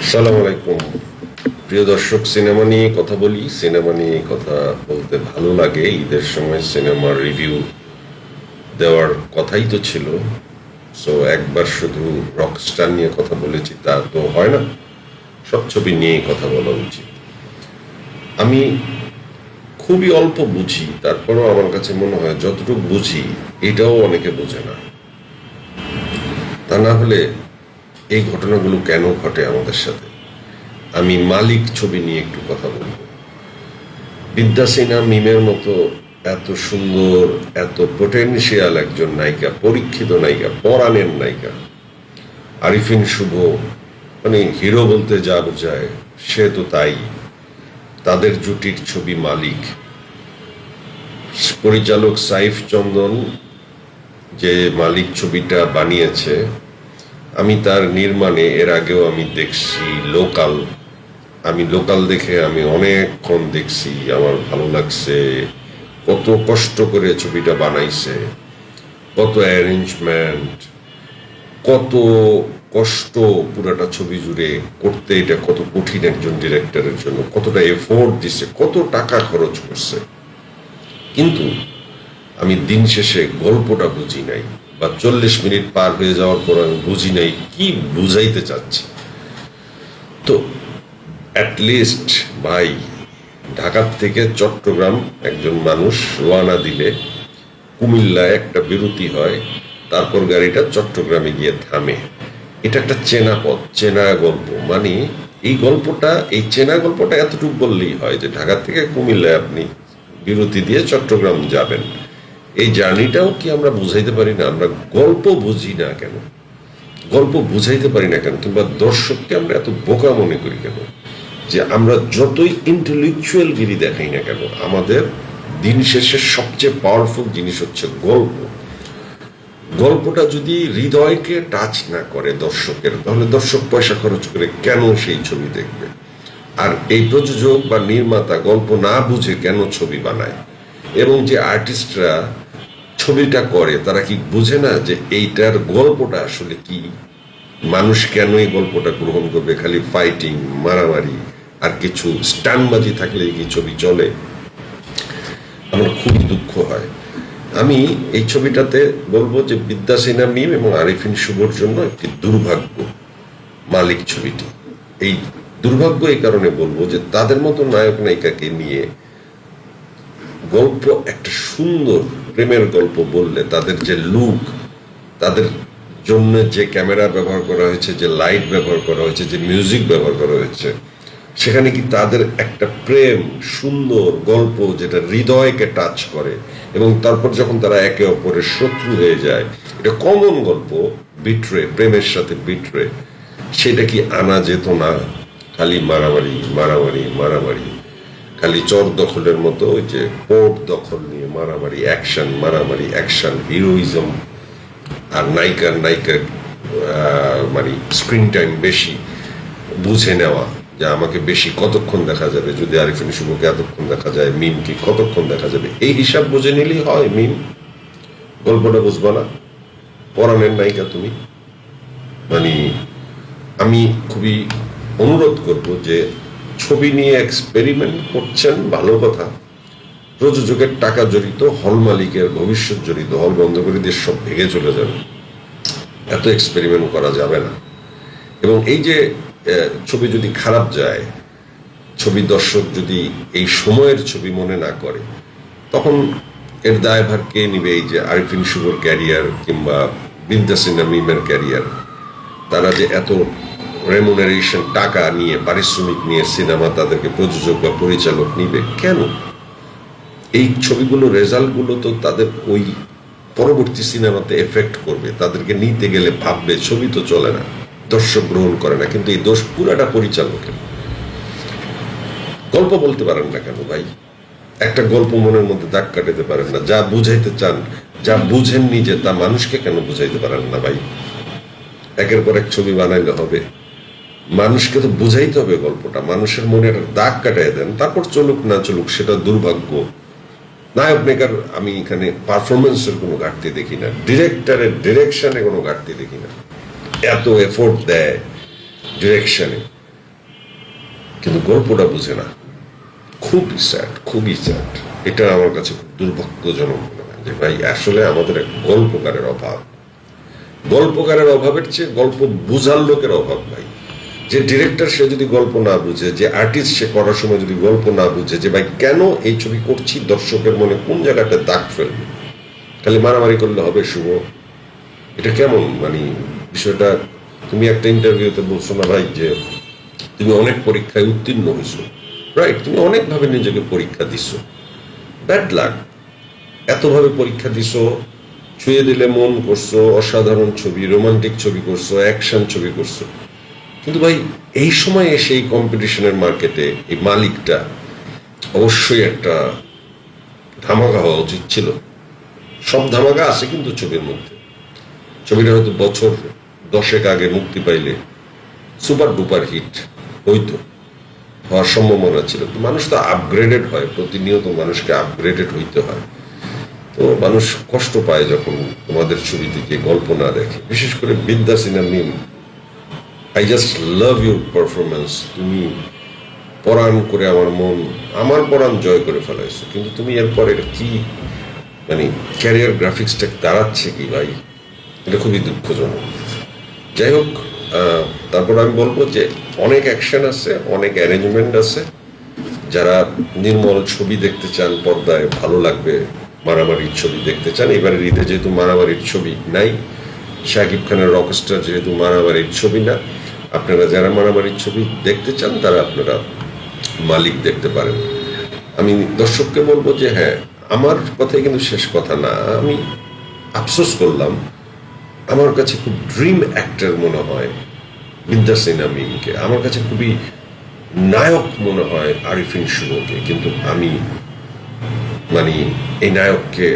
আসসালামু আলাইকুম প্রিয় দর্শক, সিনেমা নিয়ে কথা বলি। সিনেমা নিয়ে কথা বলতে ভালো লাগে। ঈদের সময় সিনেমার রিভিউ দেওয়ার কথাই তো ছিল। সো একবার শুধু রকস্টার নিয়ে কথা বলেছি তা তো হয় না, সব ছবি নিয়েই কথা বলা উচিত। আমি খুবই অল্প বুঝি, তারপরেও আমার কাছে মনে হয় যতটুকু বুঝি এটাও অনেকে বোঝে না। তা না হলে এই ঘটনাগুলো কেন ঘটে আমাদের সাথে? আমি মালিক ছবি নিয়ে একটু কথা বলবো। বিদ্যা সিনহা মিমের মতো এত সুন্দর, এত পোটেনশিয়াল একজন নায়িকা, পরীক্ষিত নায়িকা, পরাণের নায়িকা আরিফিন শুভ, মানে হিরো বলতে যা বোঝায় সে তো তাই। তাদের জুটির ছবি মালিক, পরিচালক সাইফ চন্দন যে মালিক ছবিটা বানিয়েছে, আমি তার নির্মাণে এর আগেও আমি দেখছি লোকাল। আমি লোকাল দেখে আমি অনেকক্ষণ দেখছি, আমার ভালো লাগছে। কত কষ্ট করে ছবিটা বানাইছে, কত অ্যারেঞ্জমেন্ট, কত কষ্ট পুরাটা ছবি জুড়ে করতে। এটা কত কঠিন একজন ডিরেক্টরের জন্য, কতটা এফোর্ট দিছে, কত টাকা খরচ করছে। কিন্তু আমি দিন শেষে গল্পটা বুঝি নাই, বা 40 মিনিট পার হয়ে যাওয়ার পর আমি বুঝি নাই কি বুঝাইতে চাচ্ছি। তো অ্যাটলিস্ট ভাই, ঢাকার থেকে চট্টগ্রাম একজন মানুষ রওনা দিলে কুমিল্লায় একটা বিরতি হয়, তারপর গাড়িটা চট্টগ্রামে গিয়ে থামে। এটা একটা চেনা পথ, চেনা গল্প। মানে এই চেনা গল্পটা এতটুকু বললেই হয় যে ঢাকা থেকে কুমিল্লায় আপনি বিরতি দিয়ে চট্টগ্রাম যাবেন। এই জার্নিটাও কি আমরা বুঝাইতে পারি না? আমরা গল্প বুঝি না কেন? গল্প বুঝাইতে পারি না কেন? কিংবা দর্শককে আমরা এত বোকা মনে করি কেন? যে আমরা যতই ইন্টেলেকচুয়াল গিরি দেখাই না কেন, আমাদের দিন শেষে সবচেয়ে পাওয়ারফুল জিনিস হচ্ছে গল্প। গল্পটা যদি হৃদয়কে টাচ না করে দর্শকের, তাহলে দর্শক পয়সা খরচ করে কেন সেই ছবি দেখবে? আর এই প্রযোজক বা নির্মাতা গল্প না বুঝে কেন ছবি বানায়? এবং যে আর্টিস্টরা ছবিটা করে তারা কি বুঝে না যে এইটার গল্পটা আসলে কি? মানুষ কেন এই গল্পটা গ্রহণ করবে? খালি ফাইটিং, মারামারি আর কিছু স্টানবাজি থাকলে কি ছবি চলে? আমার খুব দুঃখ হয়। আমি এই ছবিটাতে বলবো যে বিদ্যা সিনহা মিম এবং আরিফিন শুভর জন্য একটি দুর্ভাগ্য মালিক ছবিটি। এই দুর্ভাগ্য এই কারণে বলবো যে তাদের মতো নায়ক নায়িকাকে নিয়ে গল্প, একটা সুন্দর প্রেমের গল্প বললে তাদের যে লুক, তাদের জন্য যে ক্যামেরা ব্যবহার করা হয়েছে, যে লাইট ব্যবহার করা হয়েছে, যে মিউজিক ব্যবহার করা হয়েছে, সেখানে কি তাদের একটা প্রেম, সুন্দর গল্প যেটা হৃদয়কে টাচ করে, এবং তারপর যখন তারা একে অপরের শত্রু হয়ে যায়, এটা কমন গল্প, বিট্রে, প্রেমের সাথে বিট্রে, সেটা কি আনা যেত না? খালি মারামারি মারামারি মারামারি, খালি চর দখলের মতো, ওই যে পোর্ট দখল নিয়ে মারামারি, অ্যাকশন, মারামারি, অ্যাকশন, হিরোইজম। আর নায়িকার মানে স্ক্রিন টাইম বেশি, বুঝে নেওয়া যে আমাকে বেশি কতক্ষণ দেখা যাবে। যদি আরিফিন শুভকে এতক্ষণ দেখা যায়, মিমকে কতক্ষণ দেখা যাবে, এই হিসাব বুঝে নিলেই হয়। মিম, গল্পটা বুঝবা না? পরাণের নায়িকা তুমি। মানে আমি খুবই অনুরোধ করব যে ছবি নিয়ে এক্সপেরিমেন্ট করছেন, ভালো কথা। প্রযোজকের টাকা জড়িত, হল মালিকের ভবিষ্যৎ জড়িত, হল বন্ধ করে দিয়ে সব ভেঙে চলে যাবে। এত এক্সপেরিমেন্ট করা যাবে না। এবং এই যে ছবি যদি খারাপ যায়, ছবি দর্শক যদি এই সময়ের ছবি মনে না করে, তখন এর দায়ভার কে নিবে? এই যে আরিফিন শুভর ক্যারিয়ার কিংবা বিদ্যা সিনহা মিমের ক্যারিয়ার, তারা যে এত রেমুনারেশন, টাকা নিয়ে, পারিশ্রমিক নিয়ে সিনেমা তাদেরকে প্রযোজক বা পরিচালক নিবে কেন? এই ছবিগুলো, রেজাল্টগুলো তো তাদের ওই পরবর্তী সিনেমাতে এফেক্ট করবে। তাদেরকে নিতে গেলে ভাববে ছবি তো চলে না, দর্শক গ্রহণ করে না। কিন্তু এই দোষ পুরাটা পরিচালকের। গল্প বলতে পারেন না কেন ভাই? একটা গল্প মনের মধ্যে দাগ কাটাতে পারেন না? যা বুঝাইতে চান, যা বুঝেন নিজে, তা মানুষকে কেন বুঝাইতে পারেন না ভাই? একের পর এক ছবি বানাইলে হবে? মানুষকে তো বুঝাইতে হবে গল্পটা, মানুষের মনে একটা দাগ কাটাই দেন, তারপর চলুক না চলুক সেটা দুর্ভাগ্য। নায়ক নায়িকার আমি এখানে পারফরমেন্সের কোনো ঘাটতি দেখি না, ডিরেক্টরের ডিরেকশনে কোনো ঘাটতি দেখি না। এত এফোর্ট দেয় ডিরেকশনে, কিন্তু গল্পটা বুঝে না। খুবই স্যাড, খুবই স্যাড। এটা আমার কাছে খুব দুর্ভাগ্যজনক মনে হয় যে ভাই আসলে আমাদের এক গল্পকারের অভাব। গল্পকারের অভাবের চেয়ে গল্প বুঝার লোকের অভাব ভাই। যে ডিরেক্টর সে যদি গল্প না বুঝে, যে আর্টিস্ট সে করার সময় যদি গল্প না বুঝে যে ভাই কেন এই ছবি করছি, দর্শকের মনে কোন জায়গাটা দাগ ফেলবে, খালি মারামারি করলে হবে শুভ? এটা কেমন মানে বিষয়টা? তুমি একটা ইন্টারভিউতে বলছো না ভাই যে তুমি অনেক পরীক্ষায় উত্তীর্ণ হয়েছো, রাইট? তুমি অনেকভাবে নিজেকে পরীক্ষা দিছো, ব্যাড লাক। এতভাবে পরীক্ষা দিছো, ছুঁয়ে দিলে মন করছো, অসাধারণ ছবি, রোমান্টিক ছবি করছো, অ্যাকশন ছবি করছো, কিন্তু ভাই এই সময় এসে এই কম্পিটিশনের মার্কেটে এই মালিকটা অবশ্যই একটা ধামাকা হওয়া উচিত ছিল। সব ধামাকা আছে কিন্তু ছবির মধ্যে। ছবিটা হয়তো বছর 10 আগে মুক্তি পাইলে সুপার ডুপার হিট হইতো, হওয়ার সম্ভাবনা ছিল। মানুষ তো আপগ্রেডেড হয়, প্রতিনিয়ত মানুষকে আপগ্রেডেড হইতে হয়। তো মানুষ কষ্ট পায় যখন তোমাদের ছবি থেকে গল্প না দেখে, বিশেষ করে Vidya Sinha Mim. I just love your performance. তুমি পরাণ করে আমার পরাণ জয় করে ফেলাইছো, কিন্তু তুমি এরপরে কি মানে ক্যারিয়ার গ্রাফিক্সটা দাঁড়াচ্ছে কি ভাই? এটা খুবই দুঃখজনক। যাই হোক, তারপর আমি বলবো যে অনেক অ্যাকশন আছে, অনেক অ্যারেঞ্জমেন্ট আছে। যারা নির্মল ছবি দেখতে চান, পর্দায় ভালো লাগবে, মারামারির ছবি দেখতে চান, এবারে ঈদে যেহেতু মারামারির ছবি নাই, শাকিব খানের রকস্টার যেহেতু মারামারির ছবি না, আপনারা যারা মারামারির ছবি দেখতে চান তারা আপনারা মালিক দেখতে পারেন। আমি দর্শককে বলবো যে হ্যাঁ, আমার কথাই কিন্তু শেষ কথা না। আমি আফসোস করলাম, আমার কাছে খুব ড্রিম অ্যাক্টর মনে হয় বিদ্যা সিনহা মিমকে, আমার কাছে খুবই নায়ক মনে হয় আরিফিন শুভকে, কিন্তু আমি মানে এই নায়ককে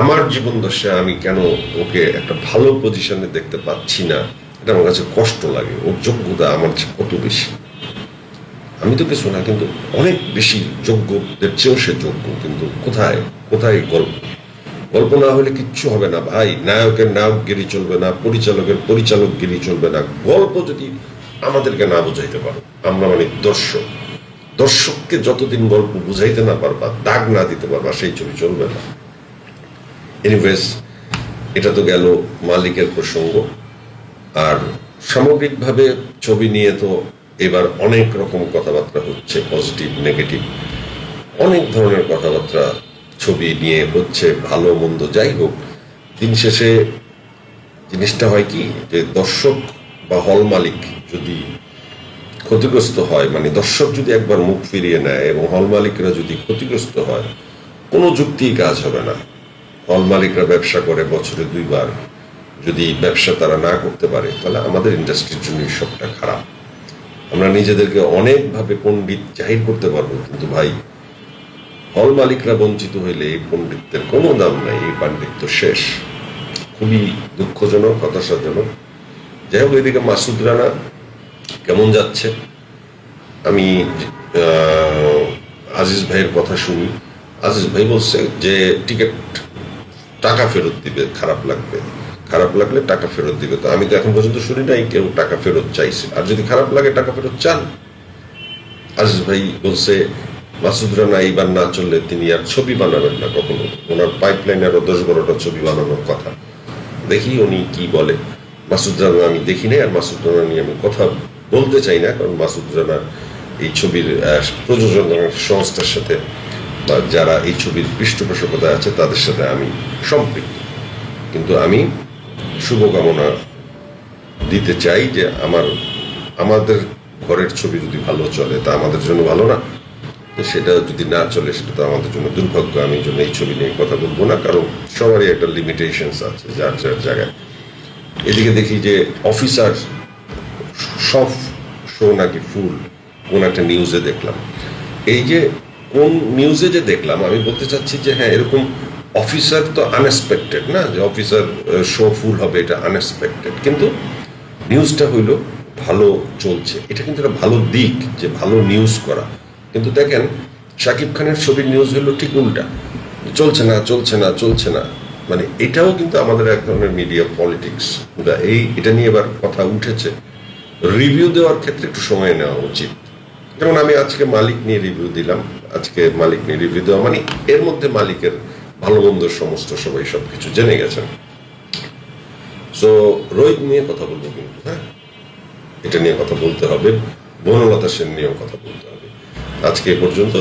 আমার জীবন দশায় আমি কেন ওকে একটা ভালো পজিশনে দেখতে পাচ্ছি না, এটা আমার কাছে কষ্ট লাগে। ওর যোগ্যতা আমার কত বেশি, আমি তো কিছু না, কিন্তু অনেক বেশি যোগ্যদের চেয়েও সে যোগ্য, কিন্তু কোথায় কোথায় গল্প? গল্প না হলে কিচ্ছু হবে না ভাই। নায়কের নায়কগিরি চলবে না, পরিচালকের পরিচালকগিরি চলবে না। গল্প যদি আমাদেরকে না বুঝাইতে পারো, আমরা মানে দর্শককে যতদিন গল্প বুঝাইতে না পারবা, দাগ না দিতে পারবা, সেই ছবি চলবে না। এনিওয়েজ, এটা তো গেল মালিকের প্রসঙ্গ। আর সামগ্রিকভাবে ছবি নিয়ে তো এবার অনেক রকম কথাবার্তা হচ্ছে, পজিটিভ নেগেটিভ অনেক ধরনের কথাবার্তা ছবি নিয়ে হচ্ছে, ভালো মন্দ। যাই হোক, দিন শেষে জিনিসটা হয় কি যে দর্শক বা হল মালিক যদি ক্ষতিগ্রস্ত হয়, মানে দর্শক যদি একবার মুখ ফিরিয়ে নেয় এবং হল মালিকরা যদি ক্ষতিগ্রস্ত হয়, কোনো যুক্তিই কাজ হবে না। হল মালিকরা ব্যবসা করে বছরে 2 বার, যদি ব্যবসা তারা না করতে পারে তাহলে আমাদের ইন্ডাস্ট্রির জন্য সবটা খারাপ। আমরা নিজেদেরকে অনেকভাবে পণ্ডিত জাহির করতে পারবো, কিন্তু ভাই হল মালিকরা বঞ্চিত হইলে এই পণ্ডিতদের কোনো দাম নাই, এই পাণ্ডিত্য শেষ। খুবই দুঃখজনক, হতাশাজনক। যাই হোক, এদিকে মাসুদ রানা কেমন যাচ্ছে? আমি আজিজ ভাইয়ের কথা শুনি। আজিজ ভাই বলছে যে টিকিট টাকা ফেরত দিবে, খারাপ লাগলে টাকা ফেরত দিবে। তো আমি তো এখন পর্যন্ত শুনি নাই কেউ টাকা ফেরত চাইছে। আর যদি খারাপ লাগে টাকা ফেরত চান। আজিজ ভাই বলছে মাসুদ রানা এইবার না চললে তিনি আর ছবি বানাবেন না কখনো, ওনার পাইপলাইন আরো 10-12টা ছবি বানানোর কথা। দেখি উনি কি বলে। মাসুদ রানা আমি দেখি নাই, আর মাসুদ রানা নিয়ে আমি কথা বলতে চাই না, কারণ মাসুদ রানার এই ছবির প্রযোজনা সংস্থার সাথে বা যারা এই ছবির পৃষ্ঠপোষকতা আছে তাদের সাথে আমি সম্পৃক্ত। কিন্তু আমি শুভকামনা দিতে চাই যে আমাদের ঘরের ছবি যদি ভালো চলে তা আমাদের জন্য ভালো না, সেটা যদি না চলে সেটা তো আমাদের জন্য দুর্ভাগ্য। আমি এই জন্য এই ছবি নিয়ে কথা বলবো না, কারণ সবারই একটা লিমিটেশনস আছে যার যার জায়গায়। এদিকে দেখি যে অফিসার সব শো নাকি ফুল, কোন একটা নিউজে দেখলাম। এই যে কোন নিউজে যে দেখলাম, আমি বলতে চাচ্ছি যে হ্যাঁ, এরকম অফিসার তো আনএক্সপেক্টেড না, যে অফিসার শো ফুল হবে, এটা আনএক্সপেক্টেড। কিন্তু নিউজটা হইল ভালো চলছে, এটা কিন্তু একটা ভালো দিক যে ভালো নিউজ করা। কিন্তু দেখেন শাকিব খানের ছবির নিউজ হলো ঠিক উল্টা, চলছে না। মানে এটাও কিন্তু আমাদের এক ধরনের মিডিয়া পলিটিক্স। এটা নিয়ে এবার কথা উঠেছে। রিভিউ দেওয়ার ক্ষেত্রে একটু সময় নেওয়া উচিত। যেমন আমি আজকে মালিক নিয়ে রিভিউ দিলাম, আজকে মালিক নিয়ে রিভিউ দেওয়া মানে এর মধ্যে মালিকের ভালো মন্দ সমস্ত সবাই সবকিছু জেনে গেছেন। সো রোহিত নিয়ে কথা বলবো কিন্তু, হ্যাঁ এটা নিয়ে কথা বলতে হবে, বনলতা সেন নিয়েও কথা বলতে হবে। আজকে এ পর্যন্ত।